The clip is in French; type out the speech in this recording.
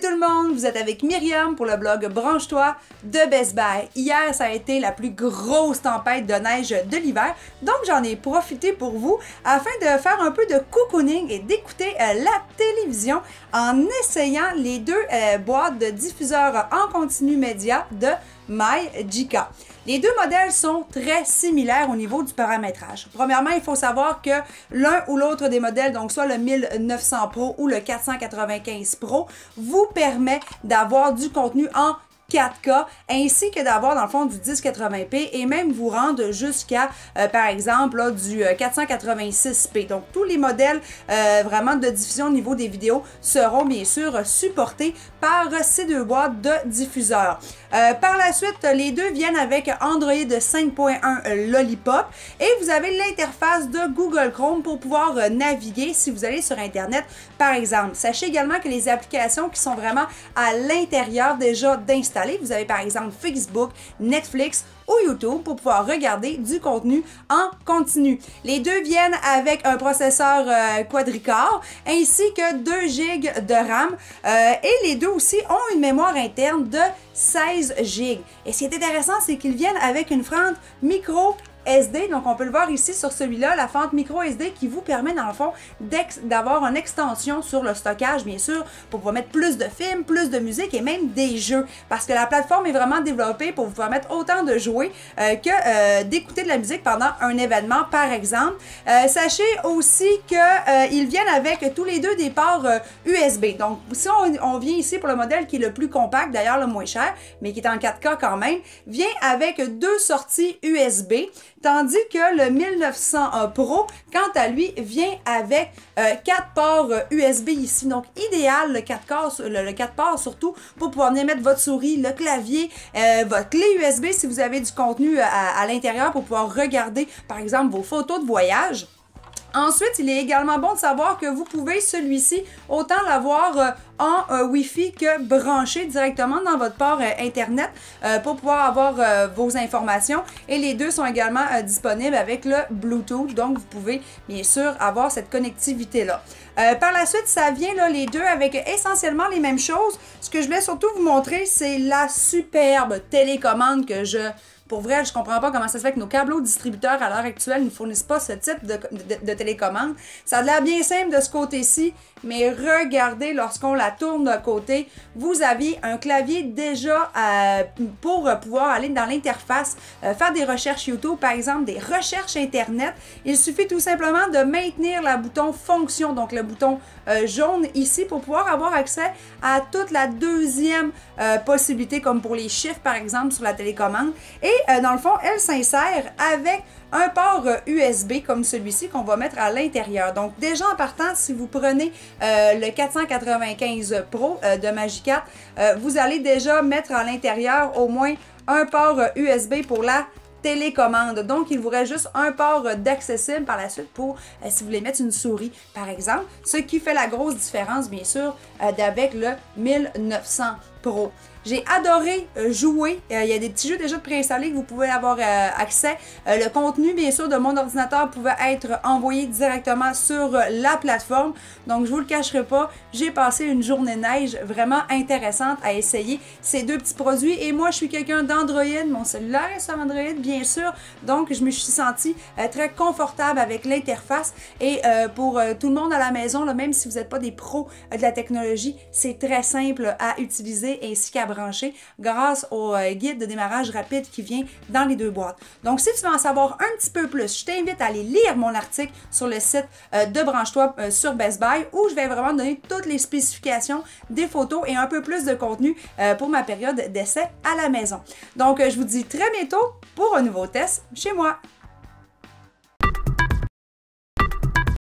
tout le monde, vous êtes avec Myriam pour le blog Branche-toi de Best Buy. Hier, ça a été la plus grosse tempête de neige de l'hiver, donc j'en ai profité pour vous afin de faire un peu de cocooning et d'écouter la télévision en essayant les deux boîtes de diffuseurs en continu média de Magica. Les deux modèles sont très similaires au niveau du paramétrage. Premièrement, il faut savoir que l'un ou l'autre des modèles, donc soit le 1900 Pro ou le 495 Pro, vous permet d'avoir du contenu en 4K, ainsi que d'avoir dans le fond du 1080p et même vous rendre jusqu'à, par exemple, là, du 486p. Donc, tous les modèles vraiment de diffusion au niveau des vidéos seront bien sûr supportés par ces deux boîtes de diffuseurs. Par la suite, les deux viennent avec Android 5.1 Lollipop et vous avez l'interface de Google Chrome pour pouvoir naviguer si vous allez sur Internet, par exemple. Sachez également que les applications qui sont vraiment à l'intérieur déjà d'installer, vous avez par exemple Facebook, Netflix ou YouTube pour pouvoir regarder du contenu en continu. Les deux viennent avec un processeur quadricore ainsi que 2 GB de RAM et les deux aussi ont une mémoire interne de 16 GB. Et ce qui est intéressant, c'est qu'ils viennent avec une fente micro SD, donc on peut le voir ici sur celui-là, la fente micro SD qui vous permet dans le fond d'avoir une extension sur le stockage, bien sûr, pour pouvoir mettre plus de films, plus de musique et même des jeux, parce que la plateforme est vraiment développée pour vous permettre autant de jouer que d'écouter de la musique pendant un événement, par exemple. Sachez aussi qu'ils viennent avec tous les deux des ports USB, donc si on vient ici pour le modèle qui est le plus compact, d'ailleurs le moins cher, mais qui est en 4K quand même, vient avec deux sorties USB, tandis que le 1900 Pro, quant à lui, vient avec 4 ports USB ici. Donc, idéal, le 4 ports surtout, pour pouvoir venir mettre votre souris, le clavier, votre clé USB si vous avez du contenu à l'intérieur pour pouvoir regarder, par exemple, vos photos de voyage. Ensuite, il est également bon de savoir que vous pouvez celui-ci autant l'avoir en Wi-Fi que branché directement dans votre port Internet pour pouvoir avoir vos informations. Et les deux sont également disponibles avec le Bluetooth, donc vous pouvez bien sûr avoir cette connectivité-là. Par la suite, ça vient là, les deux avec essentiellement les mêmes choses. Ce que je voulais surtout vous montrer, c'est la superbe télécommande que pour vrai, je comprends pas comment ça se fait que nos câbleaux distributeurs à l'heure actuelle ne fournissent pas ce type de télécommande. Ça a l'air bien simple de ce côté-ci, mais regardez, lorsqu'on la tourne de côté, vous avez un clavier déjà pour pouvoir aller dans l'interface, faire des recherches YouTube, par exemple, des recherches Internet. Il suffit tout simplement de maintenir le bouton fonction, donc le bouton jaune ici, pour pouvoir avoir accès à toute la deuxième possibilité, comme pour les chiffres, par exemple, sur la télécommande. Et dans le fond, elle s'insère avec un port USB comme celui-ci qu'on va mettre à l'intérieur. Donc déjà en partant, si vous prenez le 495 Pro de Magica, vous allez déjà mettre à l'intérieur au moins un port USB pour la télécommande. Donc, il vous reste juste un port d'accessible par la suite pour, si vous voulez mettre une souris, par exemple, ce qui fait la grosse différence, bien sûr, avec le 1900 Pro. J'ai adoré jouer. Il y a des petits jeux déjà préinstallés que vous pouvez avoir accès. Le contenu, bien sûr, de mon ordinateur pouvait être envoyé directement sur la plateforme. Donc, je vous le cacherai pas, j'ai passé une journée neige vraiment intéressante à essayer ces deux petits produits. Et moi, je suis quelqu'un d'Android. Mon cellulaire est sur Android, bien sûr. Donc, je me suis sentie très confortable avec l'interface. Et pour tout le monde à la maison, là, même si vous n'êtes pas des pros de la technologie, c'est très simple à utiliser ainsi qu'à brancher grâce au guide de démarrage rapide qui vient dans les deux boîtes. Donc, si tu veux en savoir un petit peu plus, je t'invite à aller lire mon article sur le site de Branche-toi sur Best Buy où je vais vraiment donner toutes les spécifications, des photos et un peu plus de contenu pour ma période d'essai à la maison. Donc, je vous dis très bientôt pour un nouveau test chez moi.